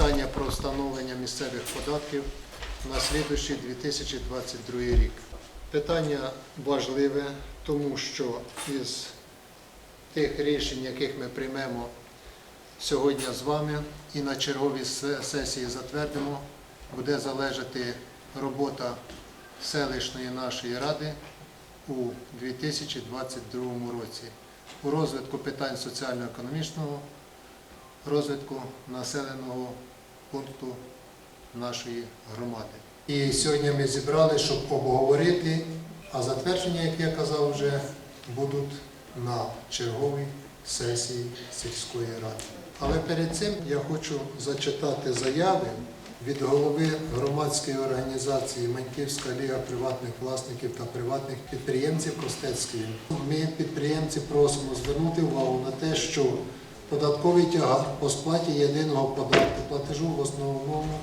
питання про встановлення місцевих податків на слідуючий 2022 рік. Питання важливе, тому що із тих рішень, яких ми приймемо сьогодні з вами і на черговій сесії затвердимо, буде залежати робота селищної нашої ради у 2022 році у розвитку питань соціально-економічного, розвитку населеного пункту нашої громади. І сьогодні ми зібрали, щоб обговорити, а затвердження, як я казав, вже будуть на черговій сесії сільської ради. Але перед цим я хочу зачитати заяви від голови громадської організації Маньківська ліга приватних власників та приватних підприємців Костецької. Ми, підприємці, просимо звернути увагу на те, що податковий тягар по сплаті єдиного податку платежу в основному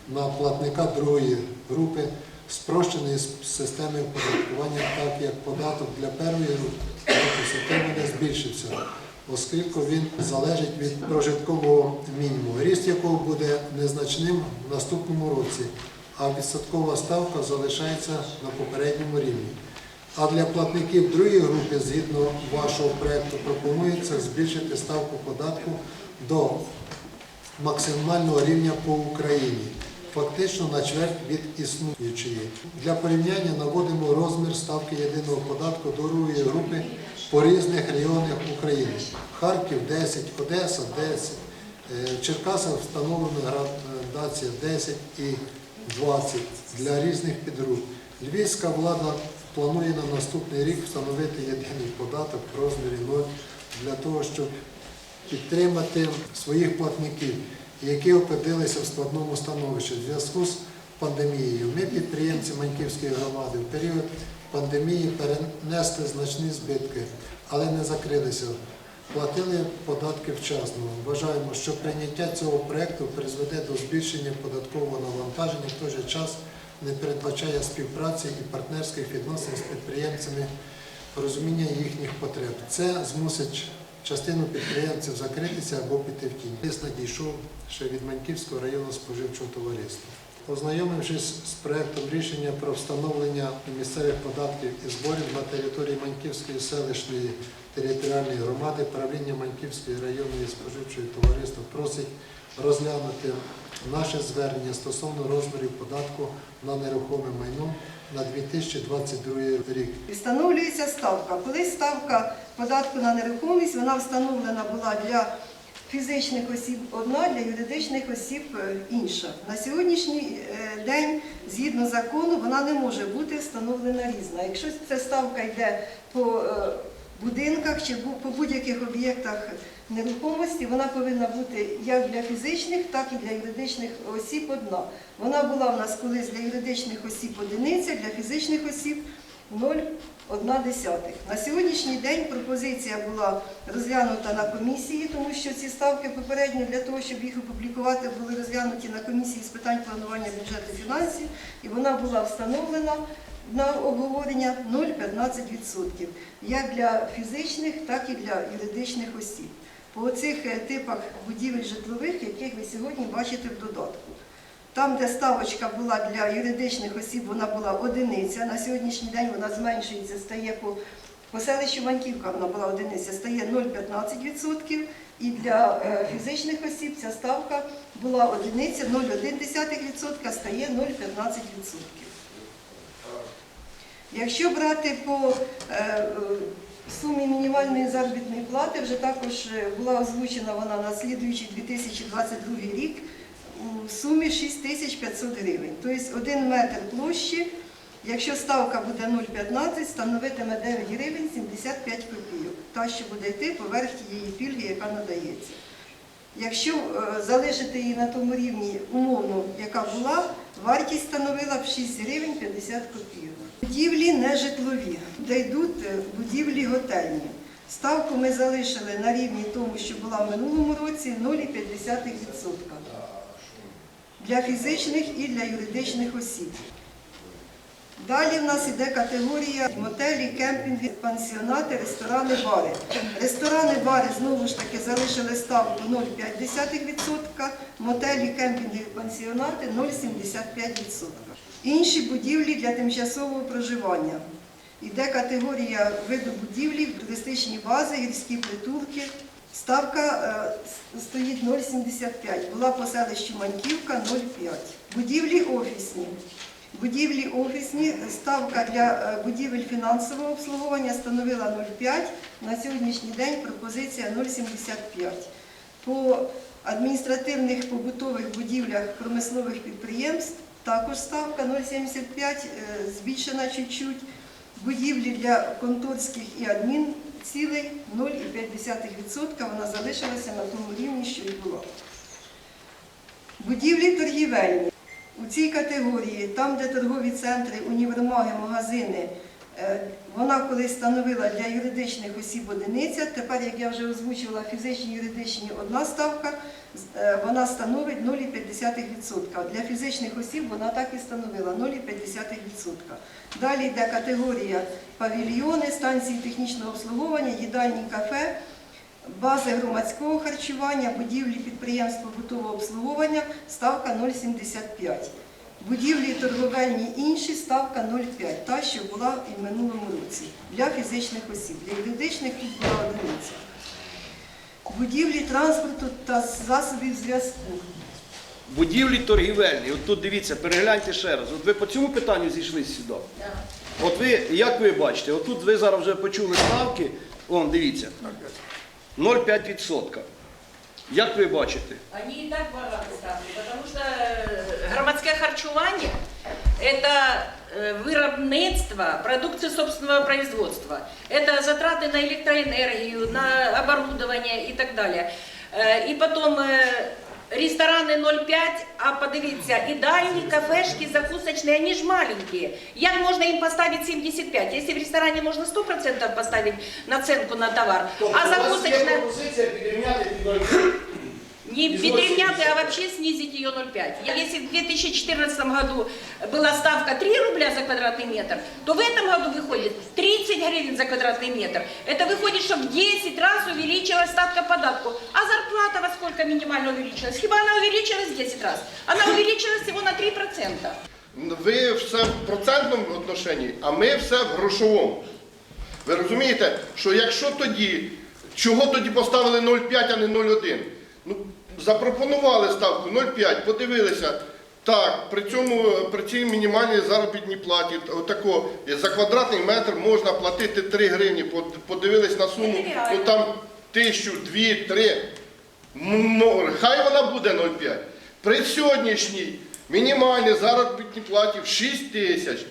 на платника другої групи спрощеної системи оподаткування, так як податок для першої групи суттєво не збільшився, оскільки він залежить від прожиткового мінімуму, ріст якого буде незначним в наступному році, а відсоткова ставка залишається на попередньому рівні. А для платників другої групи, згідно вашого проєкту, пропонується збільшити ставку податку до максимального рівня по Україні, фактично на чверть від існуючої. Для порівняння наводимо розмір ставки єдиного податку другої групи по різних регіонах України. Харків 10, Одеса 10, Черкаса встановлена градація 10 і 20 для різних підгруп. Львівська влада планує на наступний рік встановити єдиний податок в розмірі 0 для того, щоб підтримати своїх платників, які опинилися в складному становищі в зв'язку з пандемією. Ми, підприємці Маньківської громади, в період пандемії перенесли значні збитки, але не закрилися, платили податки вчасно. Вважаємо, що прийняття цього проєкту призведе до збільшення податкового навантаження, в той же час не передбачає співпраці і партнерських відносин з підприємцями, розуміння їхніх потреб. Це змусить частину підприємців закритися або піти в тінь. Лист надійшов ще від Маньківського районного споживчого товариства. Ознайомившись з проєктом рішення про встановлення місцевих податків і зборів на території Маньківської селищної територіальної громади, правління Маньківської районної споживчої товариства просить розглянути наше звернення стосовно розмірів податку на нерухоме майно на 2022 рік. Встановлюється ставка. Колись ставка податку на нерухомість, вона встановлена була для фізичних осіб одна, для юридичних осіб інша. На сьогоднішній день, згідно закону, вона не може бути встановлена різна. Якщо ця ставка йде по будинках чи по будь-яких об'єктах нерухомості, вона повинна бути як для фізичних, так і для юридичних осіб одна. Вона була в нас колись для юридичних осіб одиниця, для фізичних осіб 0,1. На сьогоднішній день пропозиція була розглянута на комісії, тому що ці ставки попередньо для того, щоб їх опублікувати, були розглянуті на комісії з питань планування бюджету і фінансів, і вона була встановлена на обговорення 0,15%, як для фізичних, так і для юридичних осіб. По цих типах будівель житлових, яких ви сьогодні бачите в додатку. Там, де ставочка була для юридичних осіб, вона була одиниця, на сьогоднішній день вона зменшується, стає по селищу Маньківка, вона була одиниця, стає 0,15%, і для фізичних осіб ця ставка була одиниця, 0,1%, стає 0,15%. Якщо брати по сумі мінімальної заробітної плати, вже також була озвучена вона на слідуючий 2022 рік у сумі 6500 гривень. Тобто 1 метр площі, якщо ставка буде 0,15, становитиме 9 гривень 75 копійок. Та, що буде йти поверх тієї пільги, яка надається. Якщо залишити її на тому рівні умовно, яка була, вартість становила б 6 гривень 50 копійок. Будівлі нежитлові, де йдуть будівлі готельні. Ставку ми залишили на рівні тому, що була в минулому році, 0,5% для фізичних і для юридичних осіб. Далі в нас іде категорія мотелі, кемпінги, пансіонати, ресторани, бари. Ресторани, бари знову ж таки залишили ставку 0,5%, мотелі, кемпінги, пансіонати 0,75%. Інші будівлі для тимчасового проживання. Іде категорія виду будівлі, туристичні бази, гірські притулки. Ставка стоїть 0,75, була по селищу Маньківка 0,5. Будівлі офісні. Будівлі офісні, ставка для будівель фінансового обслуговування становила 0,5, на сьогоднішній день пропозиція 0,75. По адміністративних побутових будівлях промислових підприємств також ставка 0,75, збільшена чуть-чуть. Будівлі для конторських і адмінцілей 0,5%, вона залишилася на тому рівні, що і була. Будівлі торгівельні. У цій категорії, там, де торгові центри, універмаги, магазини, вона колись становила для юридичних осіб одиниця, тепер, як я вже озвучила, фізичні і юридичні одна ставка, вона становить 0,5%. Для фізичних осіб вона так і становила 0,5%. Далі йде категорія павільйони, станції технічного обслуговування, їдальні, кафе, бази громадського харчування, будівлі підприємств побутового обслуговування, ставка 0,75. Будівлі торговельні інші, ставка 0,5, та, що була і в минулому році, для фізичних осіб. Для юридичних тут була одиниця. Будівлі транспорту та засобів зв'язку. Будівлі торгівельні. От тут дивіться, перегляньте ще раз. От ви по цьому питанню зійшли сюди. От ви, як ви бачите, от тут ви зараз вже почули ставки, вон, дивіться, 0,5%. Як ви бачите? Они и так багато ставки, потому что громадское харчевание – это виробництво продукции собственного производства. Это затраты на электроэнергию, на оборудование и так далее. И потом рестораны 0,5, а подивіться, їдальні, кафешки, закусочные, они ж маленькие. Як можна їм поставить 75? Если в ресторане можно 100% поставить наценку на товар, а закусочная... Не подремнять, а вообще снизить ее 0,5. Если в 2014 году была ставка 3 рубля за квадратный метр, то в этом году выходит 30 гривен за квадратный метр. Это выходит, что в 10 раз увеличилась ставка податку. А зарплата во сколько минимально увеличилась? Хиба она увеличилась в 10 раз? Она увеличилась всего на 3%. Ви все в процентному відношенні, а ми все в грошовому. Ви розумієте, що якщо тоді, чого тоді поставили 0,5, а не 0,1? Ну, запропонували ставку 0,5, подивилися, так, при цій мінімальній заробітній платі, отако, за квадратний метр можна платити 3 гривні, подивились на суму, ну там 1000, 2, 3, хай вона буде 0,5. При сьогоднішній мінімальній заробітній платі в 6 тисяч,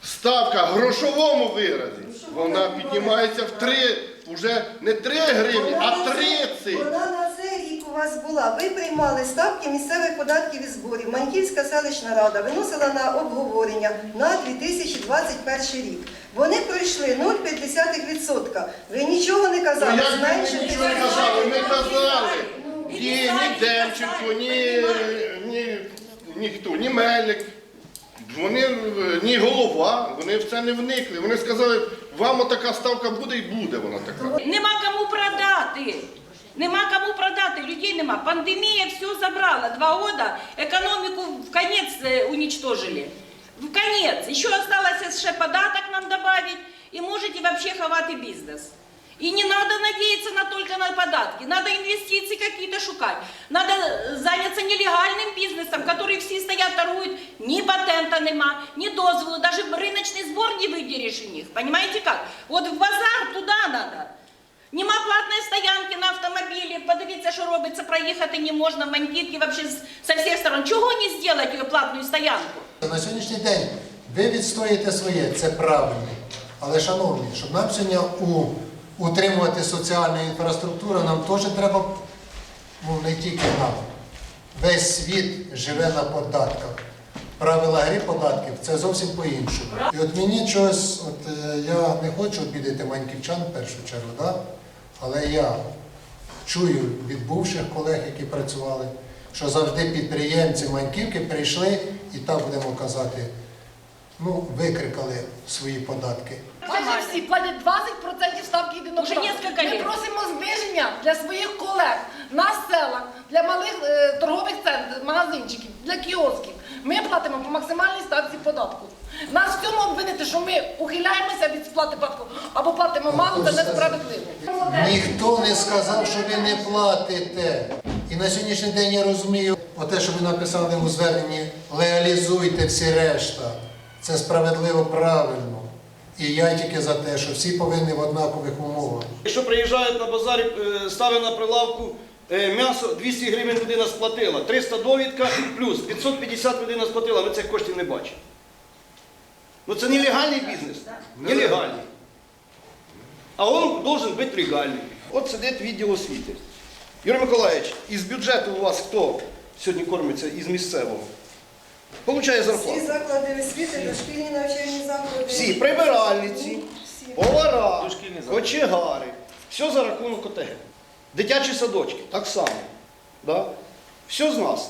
ставка в грошовому виразі, вона піднімається в 3, вже не 3 гривні, а 30. Вона на цей рік у вас була. Ви приймали ставки місцевих податків і зборів. Маньківська селищна рада виносила на обговорення на 2021 рік. Вони пройшли 0,5%. Ви нічого не казали. Ну, як зменшити. ви нічого не казали? Ми казали. Ні Демченко, ні хто, ні Мельник, ні голова, вони в це не вникли. Вони сказали, вам отака ставка буде і буде вона така. Нема кому продати. Нема кому продати, людей нема. Пандемія все забрала. 2 года економіку в конець уничтожили. В конец. Еще осталось ще податок нам добавить, и можете вообще ховати бизнес. И не надо надеяться только на податки, надо инвестиции какие-то шукать. Надо заняться нелегальным бизнесом, который все стоят, торгуют, ни патента нема, ни дозволу, даже рыночный сбор не выдерешь у них. Понимаете как? Вот в базар туда надо. Нема платної стоянки на автомобілі, подивіться, що робиться, проїхати не можна, в Маньківці вообще со всіх сторон. Чого не зробити платну стоянку? На сьогоднішній день ви відстоїте своє, це правильно. Але, шановні, щоб нам сьогодні утримувати соціальну інфраструктуру, нам теж треба, ну не тільки нам, весь світ живе на податках. Правила гри податків – це зовсім по-іншому. І от мені чогось, я не хочу обідати маньківчан в першу чергу, да? Але я чую від бувших колег, які працювали, що завжди підприємці Маньківки прийшли, і так будемо казати, викрикали свої податки. Майже всі платять 20% ставки єдиного Уже податку. несколько Ми лет. просимо зниження для своїх колег на селах, для малих торгових центрів, магазинчиків, для кіосків. Ми платимо по максимальній ставці податку. Нас в цьому обвинити, що ми ухиляємося від сплати податку або платимо мало, це несправедливо. Ніхто не сказав, що ви не платите. І на сьогоднішній день я розумію, те, що ви написали у зверненні, легалізуйте всі решта. Це справедливо, правильно. І я тільки за те, що всі повинні в однакових умовах. Якщо приїжджають на базарі, ставить на прилавку м'ясо, 200 гривень людина сплатила, 300 довідка плюс, 550 людина сплатила, ви цих коштів не бачите. Ну це нелегальний бізнес, нелегальний. А він должен бути легальний. От сидить відділ освіти. Юрій Миколаївич, із бюджету у вас хто сьогодні кормиться із місцевого? Получає Всі зарплату. заклади освіти, дошкільні навчальні заклади. Всі прибиральниці, Всі. повара, кочегари. Все за рахунок ОТГ. Дитячі садочки так само. Да? Все з нас.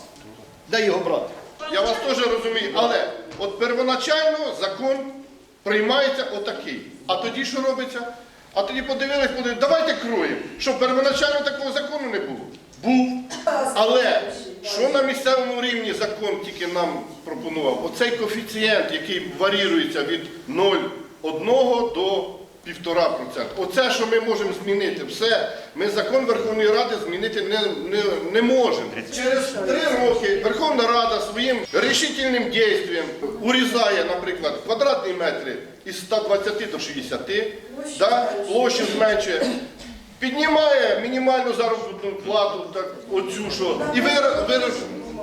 Де його брати? Я вас теж розумію, але от первоначально закон приймається отакий. А тоді що робиться? А тоді подивились, давайте кроємо. Що первоначально такого закону не було? Був. Але що на місцевому рівні закон тільки нам пропонував? Оцей коефіцієнт, який варіюється від 0,1 до 1,5%. Оце, що ми можемо змінити, все. Ми закон Верховної Ради змінити не можемо. Через 3 роки Верховна Рада своїм рішительним дієм урізає, наприклад, квадратні метри із 120 до 60, да, площу зменшує. Піднімає мінімальну заробітну плату, так, оцю що, і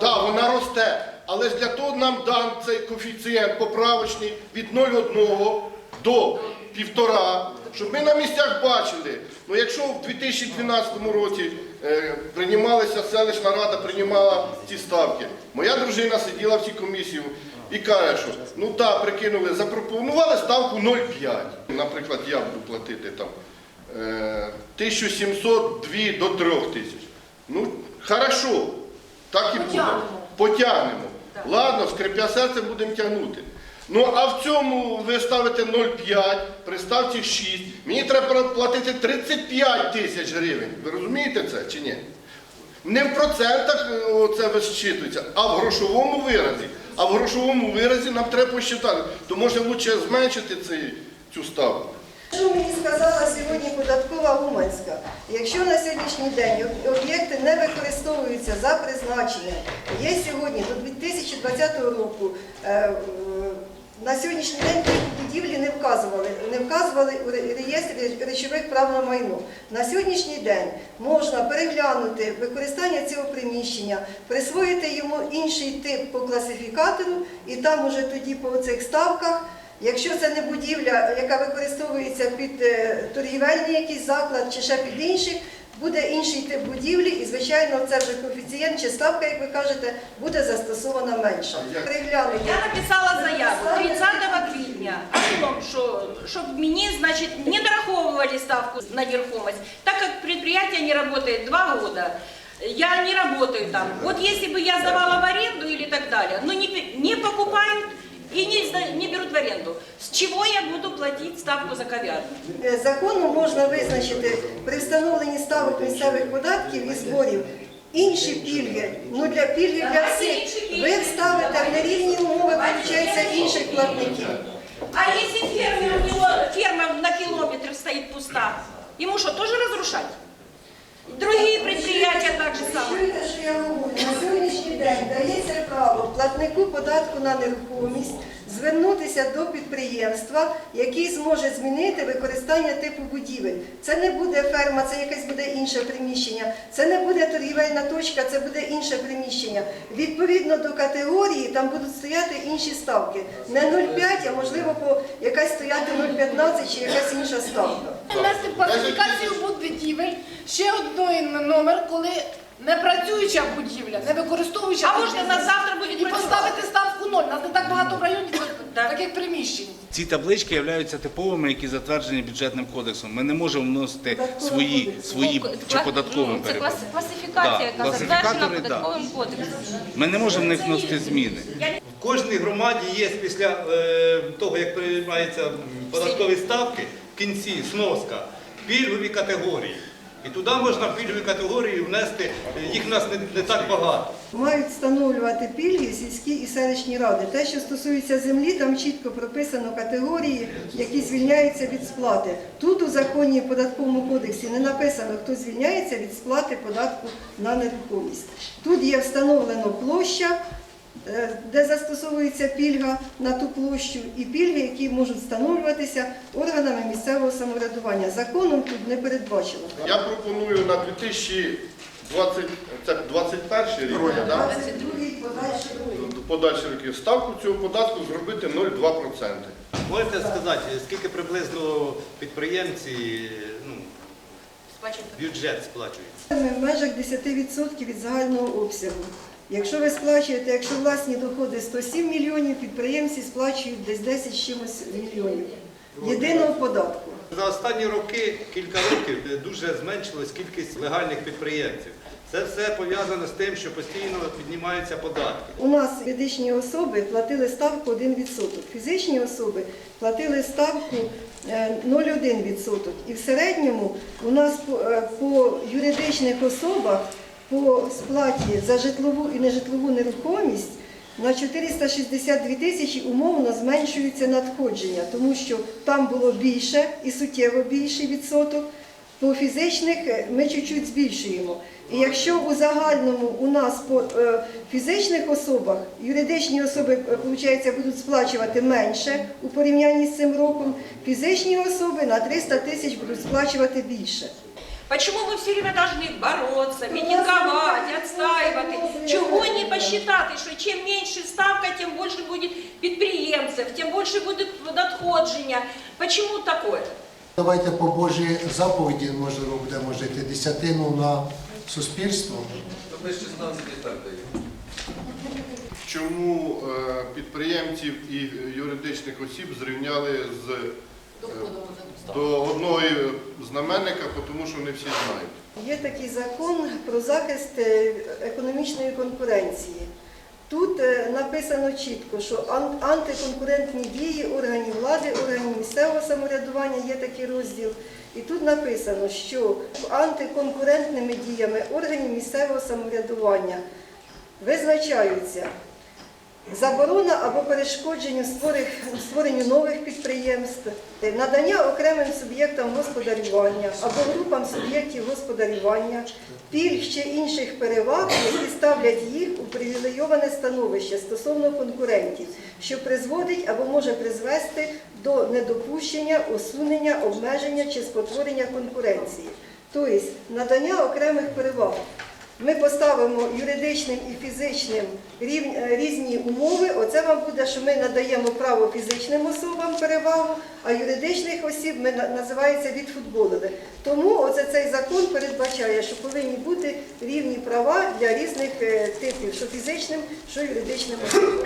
вона росте. Але ж для того нам дан цей коефіцієнт поправочний від 0,1 до 1,5, щоб ми на місцях бачили. Ну якщо в 2012 році приймалася селищна рада, приймала ці ставки, моя дружина сиділа в цій комісії і каже, що ну так, прикинули, запропонували ставку 0,5. Наприклад, я буду платити там 1702 до 3000. Ну, хорошо, так і буде. Потягнемо. Ладно, скрипя серцем будемо тягнути. Ну, а в цьому ви ставите 0,5, при ставці 6. Мені треба платити 35 тисяч гривень. Ви розумієте це чи ні? Не в процентах це висчитується, а в грошовому виразі. А в грошовому виразі нам треба посчитати. То може краще зменшити цю ставку. Що мені сказала сьогодні податкова Уманська? Якщо на сьогоднішній день об'єкти не використовуються за призначенням, є сьогодні до 2020 року, на сьогоднішній день ті будівлі не вказували у реєстрі речових прав на майно. На сьогоднішній день можна переглянути використання цього приміщення, присвоїти йому інший тип по класифікатору, і там уже тоді по цих ставках, якщо це не будівля, яка використовується під торгівельний якийсь заклад чи ще під інших, буде інший тип будівлі і, звичайно, це вже коефіцієнт чи ставка, як ви кажете, буде застосована менша. Переглянути. Я написала заяву 30 квітня о том, щоб мені, значить, не дораховували ставку на нерухомость, так как предприятие не работает 2 года. Я не работаю там. Вот если бы я сдавала в аренду или так далее, но не покупают и не берут в аренду, с чего я буду платить ставку за ковярню? Законом можна визначити при встановленні ставок місцевих податків і зборів інші пільги. Ну для пільги для всіх. Ви ставите в нерівні умови, виходить, інших платників. А если ферма на километр стоит пуста, ему что, тоже разрушать? Другие предприятия так же само. Чуєте, що я говорю? На сьогоднішній день дається право платнику податку на нерухомість звернутися до підприємства, який зможе змінити використання типу будівель. Це не буде ферма, це якесь буде інше приміщення, це не буде торгівельна точка, це буде інше приміщення. Відповідно до категорії там будуть стояти інші ставки. Не 0,5, а можливо якась стояти 0,15 чи якась інша ставка. Внести в класифікацію будівель ще один номер, коли не працююча будівля, не використовуюча А можна на завтра буде і поставити ставку 0. Нас не так багато в районі таких приміщень. Ці таблички являються типовими, які затверджені бюджетним кодексом. Ми не можемо вносити свої чи податковим Це перепадом. класифікація, яка затверджена Класифікатори, податковим кодексом. Ми не можемо в них вносити зміни. В кожній громаді є після того, як приймаються податкові ставки, в кінці сноска, пільгові категорії. І туди можна в пільгові категорії внести, їх в нас не так багато. Мають встановлювати пільги сільські і селищні ради. Те, що стосується землі, там чітко прописано категорії, які звільняються від сплати. Тут у законі Податковому кодексі не написано, хто звільняється від сплати податку на нерухомість. Тут є встановлено площа, де застосовується пільга на ту площу, і пільги, які можуть встановлюватися органами місцевого самоврядування. Законом тут не передбачено. Я пропоную на 2021 рік, да? 22-й подальший рік. Подальші роки ставку цього податку зробити 0,2%. Можете сказати, скільки приблизно підприємці бюджет сплачують? Ми в межах 10% від загального обсягу. Якщо ви сплачуєте, якщо власні доходи 107 мільйонів, підприємці сплачують десь 10 з чимось мільйонів єдиного податку. За останні роки, кілька років, дуже зменшилась кількість легальних підприємців. Це все пов'язано з тим, що постійно піднімаються податки. У нас юридичні особи платили ставку 1%, фізичні особи платили ставку 0,1%. І в середньому у нас по юридичних особах по сплаті за житлову і нежитлову нерухомість на 462 тисячі умовно зменшуються надходження, тому що там було більше і суттєво більший відсоток. По фізичних ми чуть-чуть збільшуємо. І якщо у загальному у нас по фізичних особах юридичні особи, виходить, будуть сплачувати менше у порівнянні з цим роком, фізичні особи на 300 тисяч будуть сплачувати більше. Почему мы все время должны бороться, митинговать, отстаивать? Чего не посчитать, что чем меньше ставка, тем больше будет підприємців, тем больше будет надходження. Почему такое? Давайте по Божій заповіді, можливо, будемо жити десятину на суспільство. Чому підприємців і юридичних осіб зрівняли до одного знаменника, тому що не всі знають. Є такий закон про захист економічної конкуренції. Тут написано чітко, що антиконкурентні дії органів влади, органів місцевого самоврядування, є такий розділ. І тут написано, що антиконкурентними діями органів місцевого самоврядування визначаються заборона або перешкодження створенню нових підприємств, надання окремим суб'єктам господарювання або групам суб'єктів господарювання, пільг чи інших переваг, які ставлять їх у привілейоване становище стосовно конкурентів, що призводить або може призвести до недопущення, усунення, обмеження чи спотворення конкуренції. Тобто надання окремих переваг. Ми поставимо юридичним і фізичним різні умови. Оце вам буде, що ми надаємо право фізичним особам перевагу, а юридичних осіб ми називається відфутболили. Тому оце цей закон передбачає, що повинні бути рівні права для різних типів, що фізичним, що юридичним особам.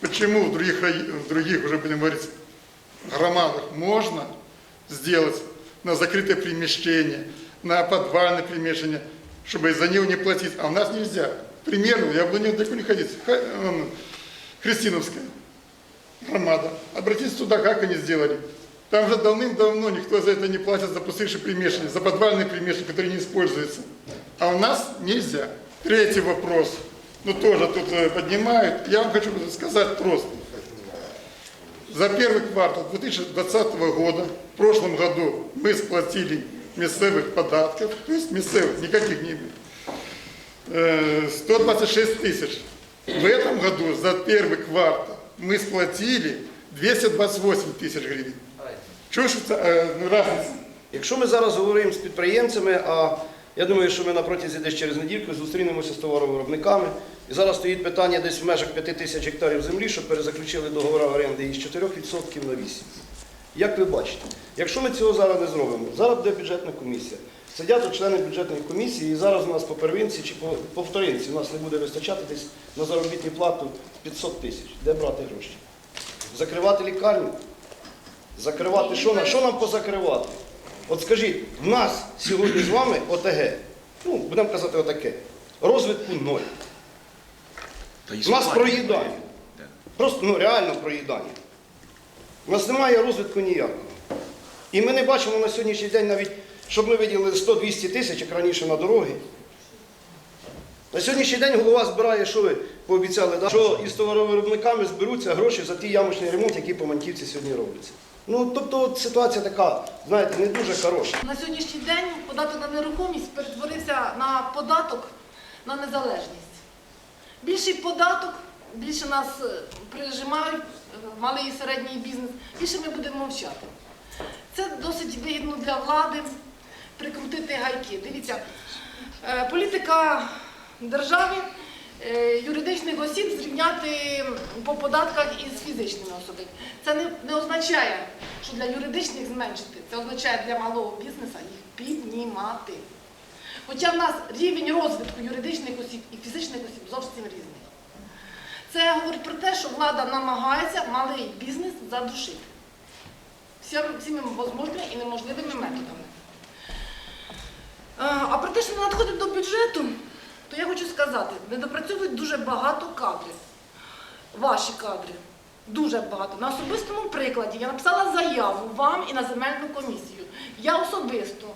Почему в других, уже будем говорить, громадах можно сделать на закрытое примещение, на подвальное примещение, чтобы за него не платить, а у нас нельзя. К примеру, я буду далеко не ходить, Христиновская громада. Обратитесь туда, как они сделали. Там же давным-давно никто за это не платит, за пустышие примещения, за подвальные примещения, которые не используются. А у нас нельзя. Третий вопрос, тоже тут поднимают. Я вам хочу сказать просто. За первый квартал 2020 года, в прошлом году, мы сплатили местных податков, то есть местных, никаких не было, 126 тысяч. В этом году за первый квартал мы сплатили 228 тысяч гривен. Чего ж разница? Якщо ми зараз говоримо з підприємцями, а я думаю, що ми на протязі десь через недільку зустрінемося з товаровиробниками, і зараз стоїть питання десь в межах 5 тисяч гектарів землі, щоб перезаключили договори оренди із 4% на 8%. Як ви бачите, якщо ми цього зараз не зробимо, зараз буде бюджетна комісія. Сидять тут члени бюджетної комісії, і зараз у нас по первинці чи по вторинці у нас не буде вистачати десь на заробітну плату 500 тисяч. Де брати гроші? Закривати лікарню? Закривати що? Що нам позакривати? От скажіть, в нас сьогодні з вами ОТГ, будемо казати отаке, розвитку 0. У нас проїдають. Просто реально проїдання. У нас немає розвитку ніякого. І ми не бачимо на сьогоднішній день навіть, щоб ми виділили 100-200 тисяч, як раніше на дороги. На сьогоднішній день голова збирає, що ви пообіцяли, да? Що із товаровиробниками зберуться гроші за ті ямочний ремонт, який по Маньківці сьогодні робиться. Тобто от ситуація така, знаєте, не дуже хороша. На сьогоднішній день податок на нерухомість перетворився на податок на незалежність. Більший податок, більше нас прижимають, малий і середній бізнес, більше ми будемо мовчати. Це досить вигідно для влади прикрутити гайки. Дивіться, політика держави юридичних осіб зрівняти по податках із фізичними особами. Це не означає, що для юридичних зменшити, це означає для малого бізнесу їх піднімати. Хоча в нас рівень розвитку юридичних осіб і фізичних осіб зовсім різний. Це говорить про те, що влада намагається малий бізнес задушити всіми можливими і неможливими методами. А про те, що не надходить до бюджету, то я хочу сказати, недопрацьовують дуже багато кадрів. Ваші кадри. Дуже багато. На особистому прикладі я написала заяву вам і на земельну комісію. Я особисто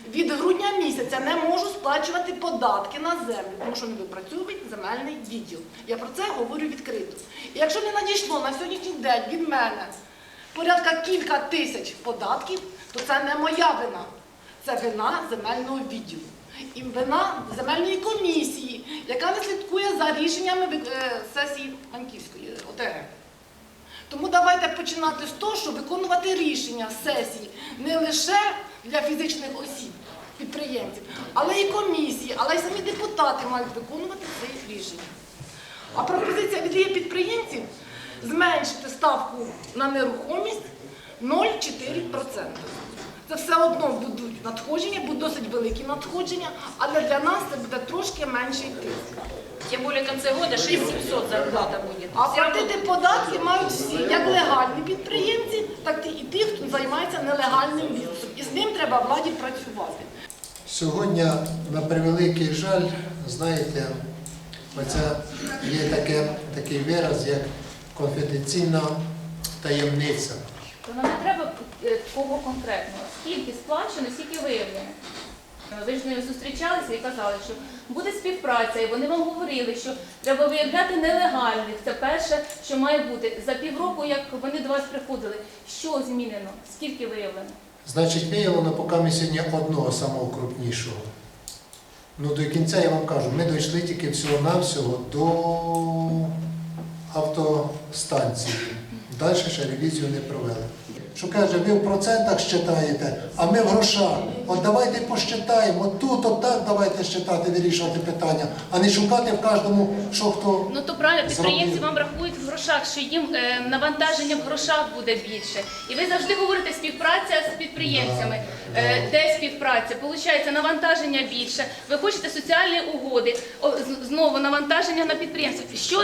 від грудня місяця не можу сплачувати податки на землю, тому що не випрацьовує земельний відділ. Я про це говорю відкрито. І якщо не надійшло на сьогоднішній день від мене порядка кілька тисяч податків, то це не моя вина. Це вина земельного відділу. І вина земельної комісії, яка не слідкує за рішеннями сесії Маньківської ОТГ. Тому давайте починати з того, щоб виконувати рішення сесії не лише для фізичних осіб, підприємців, але і комісії, але й самі депутати мають виконувати ці рішення. А пропозиція від її підприємців зменшити ставку на нерухомість 0,4%. Це все одно будуть надходження, будуть досить великі надходження, але для нас це буде трошки менший тиск. Тем более в конце года 6700 зарплата будет. А платити податки мають всі, як легальні підприємці, так і ті, хто займається нелегальним бізнесом. І з ним треба владі працювати. Сьогодні, на превеликий жаль, знаєте, оце є такий вираз, як конфіденційна таємниця. Нам не треба кого конкретно, скільки сплачено, скільки виявлено. Ви ж не зустрічалися і казали, що буде співпраця, і вони вам говорили, що треба виявляти нелегальних. Це перше, що має бути. За півроку, як вони до вас приходили, що змінено, скільки виявлено? Значить, виявлено поки ми сьогодні одного самого крупнішого. Ну, до кінця я вам кажу, ми дійшли тільки всього-навсього до автостанції. Далі ще ревізію не провели. Що каже, ви в процентах щитаєте, а ми в грошах. От давайте посчитаємо, от тут, от так давайте щитати, вирішувати питання, а не шукати в кожному, що хто. Ну то правильно, підприємці зробив. вам рахують в грошах, що їм навантаження в грошах буде більше. І ви завжди говорите співпраця з підприємцями. Де співпраця? Получається навантаження більше. Ви хочете соціальні угоди, знову навантаження на підприємців. Що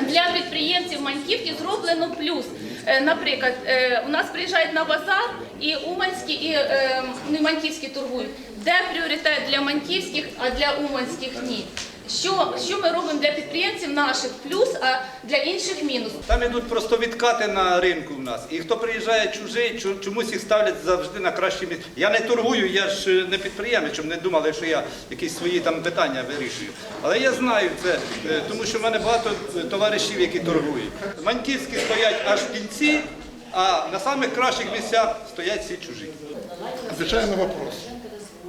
для підприємців Маньківки зроблено плюс? Наприклад, у нас приїжджають на базар і уманські, і маньківські торгують. Де пріоритет для маньківських, а для уманських ні? Що ми робимо для підприємців наших плюс, а для інших мінус? Там йдуть просто відкати на ринку в нас. І хто приїжджає чужий, чомусь їх ставлять завжди на кращі місця. Я не торгую, я ж не підприємець, щоб не думали, що я якісь свої там питання вирішую. Але я знаю це, тому що в мене багато товаришів, які торгують. Маньківські стоять аж в кінці, а на самих кращих місцях стоять всі чужі. Отвечая на вопрос.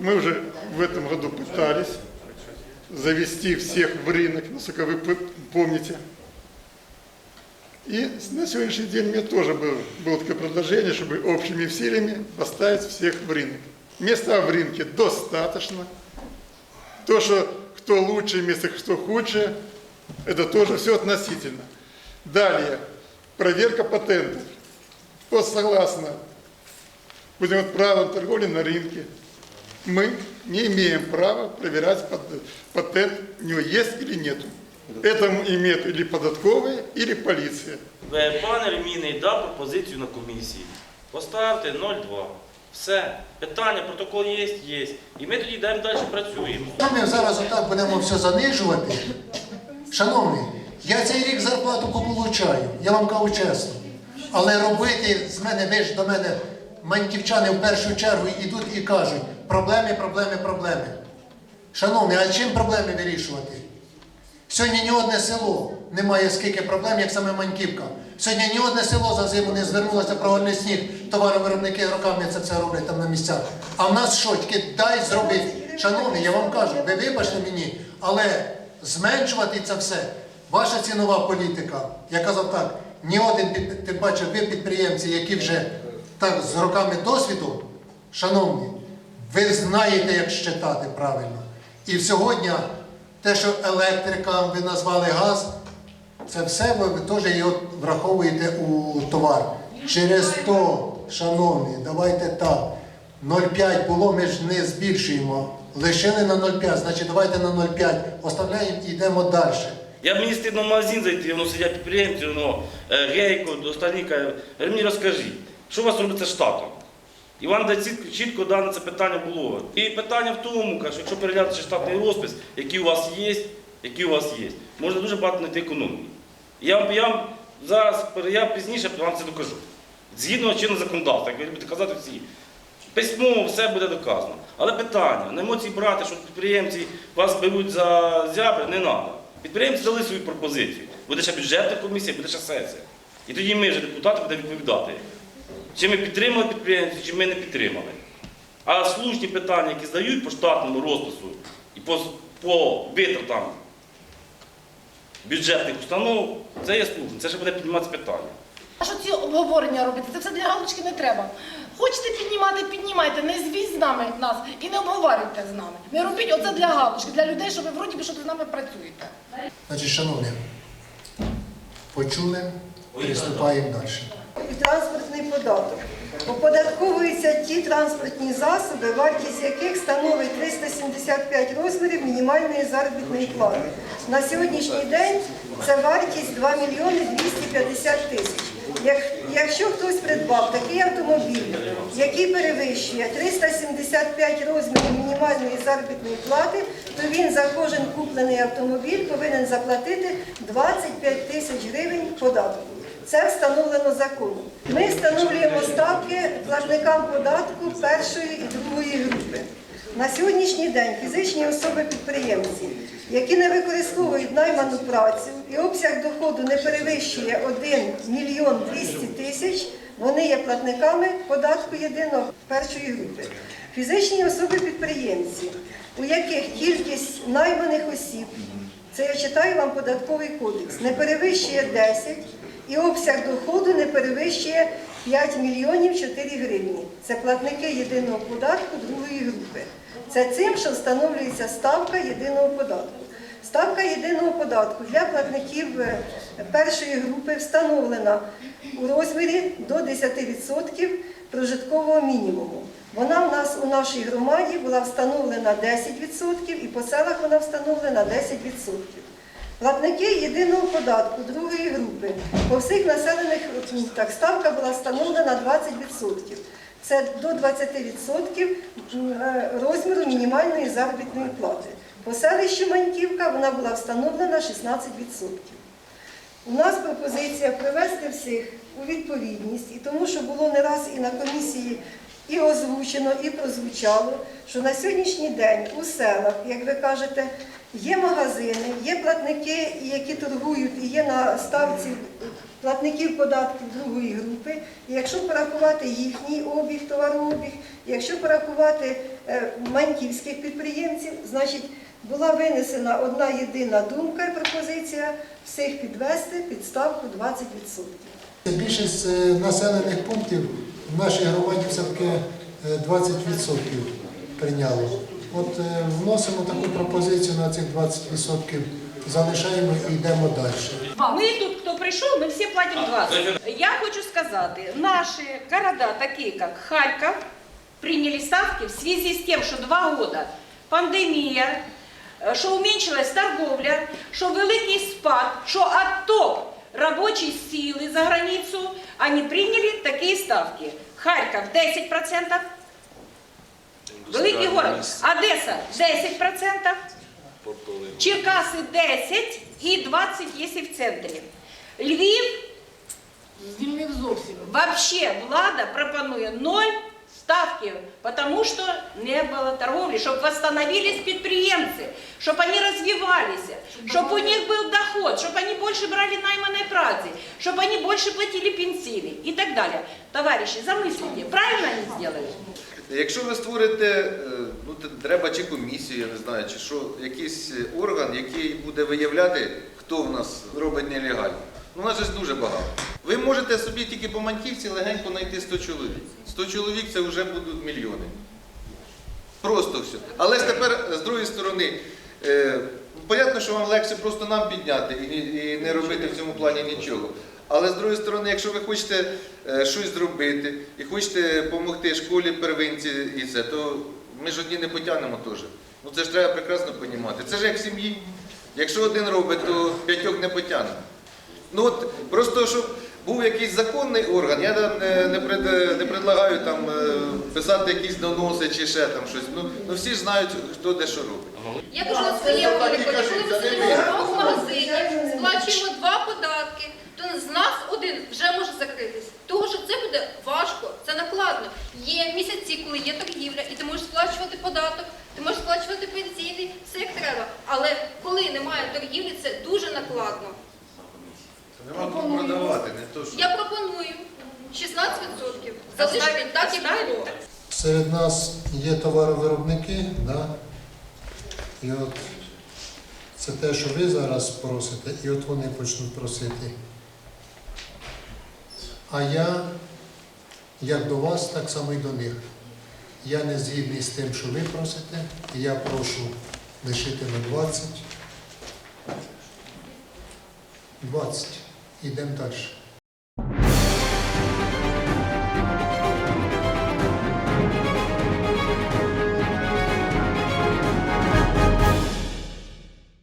Мы уже в этом году пытались завести всех в рынок, насколько вы помните. И на сегодняшний день у меня тоже было такое предложение, чтобы общими усилиями поставить всех в рынок. Места в рынке достаточно. То, что кто лучше, место кто худше, это тоже все относительно. Далее, проверка патентов. Вот согласно правилам торговли на рынке, мы не имеем права проверять патент, у него есть или нет. Этому имеет или податковая, или полиция. Пан Ремінний дав пропозицію на комісії. Поставте 0,2. Все. Питання, протокол є. І ми тоді йдемо далі працюємо. Ми зараз отак будемо все занижувати. Шановні, Я цей рік зарплату получаю, я вам кажу чесно. Але робити з мене, ви ж до мене, маньківчани в першу чергу йдуть і кажуть, проблеми, проблеми, проблеми. Шановні, а чим проблеми вирішувати? Сьогодні ні одне село не має скільки проблем, як саме Маньківка. Сьогодні ні одне село за зиму не звернулося про гольний сніг, товаровиробники роками це все роблять там на місцях. А в нас що, тільки дай зробити. Шановні, я вам кажу, ви вибачте мені, але зменшувати це все, ваша цінова політика, я казав так, ні один, тим паче ви підприємці, які вже так з роками досвіду, шановні, ви знаєте, як щитати правильно. І сьогодні те, що електрика, ви назвали газ, це все ви теж його враховуєте у товар. Через то, шановні, давайте так, 0,5 було, ми ж не збільшуємо. Лишили на 0,5, значить давайте на 0,5 оставляємо і йдемо далі. Я мені стидно в магазин зайти, воно сидять підприємці, воно гейко, остальні кажуть, мені розкажіть, що у вас робиться штатом? Іван де чітко дане це питання було. І питання в тому, що якщо переглянути штатний розпис, які у вас є, можна дуже багато знайти економії. Я пізніше вам це докажу. Згідно чинного законодавства, як ви любите казати всі, письмово все буде доказано. Але питання, на емоції брати, що підприємці вас беруть за зябри, не треба. Підприємці дали свою пропозицію. Буде ще бюджетна комісія, буде ще сесія. І тоді ми, депутати, будемо відповідати. Чи ми підтримали підприємців, чи ми не підтримали. А слушні питання, які здають по штатному розпису і по витратам бюджетних установ, це є слушне, це ще буде підніматися питання. А що ці обговорення робити? Це все для галочки не треба. Хочете піднімати, піднімайте, не звіть з нами нас і не обговорюйте з нами. Не робіть оце для галочки, для людей, що ви вроді би, що з нами працюєте. Значить, шановні, почули, приступаємо далі. І транспортний податок. Оподатковуються ті транспортні засоби, вартість яких становить 375 розмірів мінімальної заробітної плати. На сьогоднішній день це вартість 2 мільйони 250 тисяч. Якщо хтось придбав такий автомобіль, який перевищує 375 розмірів мінімальної заробітної плати, то він за кожен куплений автомобіль повинен заплатити 25 тисяч гривень податку. Це встановлено законом. Ми встановлюємо ставки платникам податку першої і другої групи. На сьогоднішній день фізичні особи-підприємці, які не використовують найману працю і обсяг доходу не перевищує 1 мільйон 200 тисяч, вони є платниками податку єдиного першої групи. Фізичні особи-підприємці, у яких кількість найманих осіб, це я читаю вам податковий кодекс, не перевищує 10 і обсяг доходу не перевищує 5 мільйонів 4 гривні. Це платники єдиного податку другої групи. Це цим, що встановлюється ставка єдиного податку. Ставка єдиного податку для платників першої групи встановлена у розмірі до 10% прожиткового мінімуму. Вона в нас у нашій громаді була встановлена 10% і по селах вона встановлена 10%. Платники єдиного податку другої групи по всіх населених пунктах ставка була встановлена 20%. Це до 20% розміру мінімальної заробітної плати. По селищу Маньківка вона була встановлена 16%. У нас пропозиція привести всіх у відповідність, і тому що було не раз і на комісії і озвучено, і прозвучало, що на сьогоднішній день у селах, як ви кажете, є магазини, є платники, які торгують, і є на ставці платників податків другої групи. І якщо порахувати їхній обіг, товарообіг, якщо порахувати маньківських підприємців, значить була винесена одна єдина думка і пропозиція всіх підвести під ставку 20%. Більшість населених пунктів в нашій громаді все-таки 20% прийняло. От вносимо таку пропозицію на цих 20%, залишаємо і йдемо далі. Мы тут, кто пришел, мы все платим 20. Я хочу сказать, наши города, такие как Харьков, приняли ставки в связи с тем, что 2 года пандемия, что уменьшилась торговля, что великий спад, что отток рабочей силы за границу, они приняли такие ставки. Харьков 10%, великий город, Одесса 10%, Черкаси 10 і 20 є в центрі. Львів Звільнив зовсім. вообще влада пропонує 0 ставки, потому что не было торговли, чтобы восстановились предприемцы, чтобы они развивались, чтобы у них был доход, чтобы они больше брали найманной працы, чтобы они больше платили пенсии и так далее. Товарищи, замыслите, правильно они сделали? Якщо ви створите, ну, треба чи комісію, я не знаю, чи що, якийсь орган, який буде виявляти, хто в нас робить нелегально. Ну, у нас же дуже багато. Ви можете собі тільки по Маньківці легенько знайти 100 чоловік. 100 чоловік це вже будуть мільйони. Просто все. Але ж тепер, з другої сторони, понятно, що вам легше просто нам підняти і не робити в цьому плані нічого. Але з другої сторони, якщо ви хочете щось зробити і хочете допомогти школі первинці і це, то ми ж одні не потягнемо теж. Ну це ж треба прекрасно розуміти. Це ж як в сім'ї. Якщо один робить, то 5 не потягне. Ну от просто, щоб був якийсь законний орган, я не предлагаю там писати якісь доноси чи ще там щось. Ну всі ж знають, хто де що робить. Я кажу на своєму прикладі, коли ми сидимо в магазині, сплачуємо 2 податки, то з нас один вже може закритись. Тому що це буде важко, це накладно. Є місяці, коли є торгівля, і ти можеш сплачувати податок, ти можеш сплачувати пенсійний, все як треба. Але коли немає торгівлі, це дуже накладно. Нема кому продавати, не то що. Я пропоную 16%. Залишити так, як було. Серед нас є товаровиробники, да? І от це те, що ви зараз просите, і от вони почнуть просити. А я, як до вас, так само і до них. Я не згідний з тим, що ви просите, і я прошу лишити на 20. 20. Йдемо далі.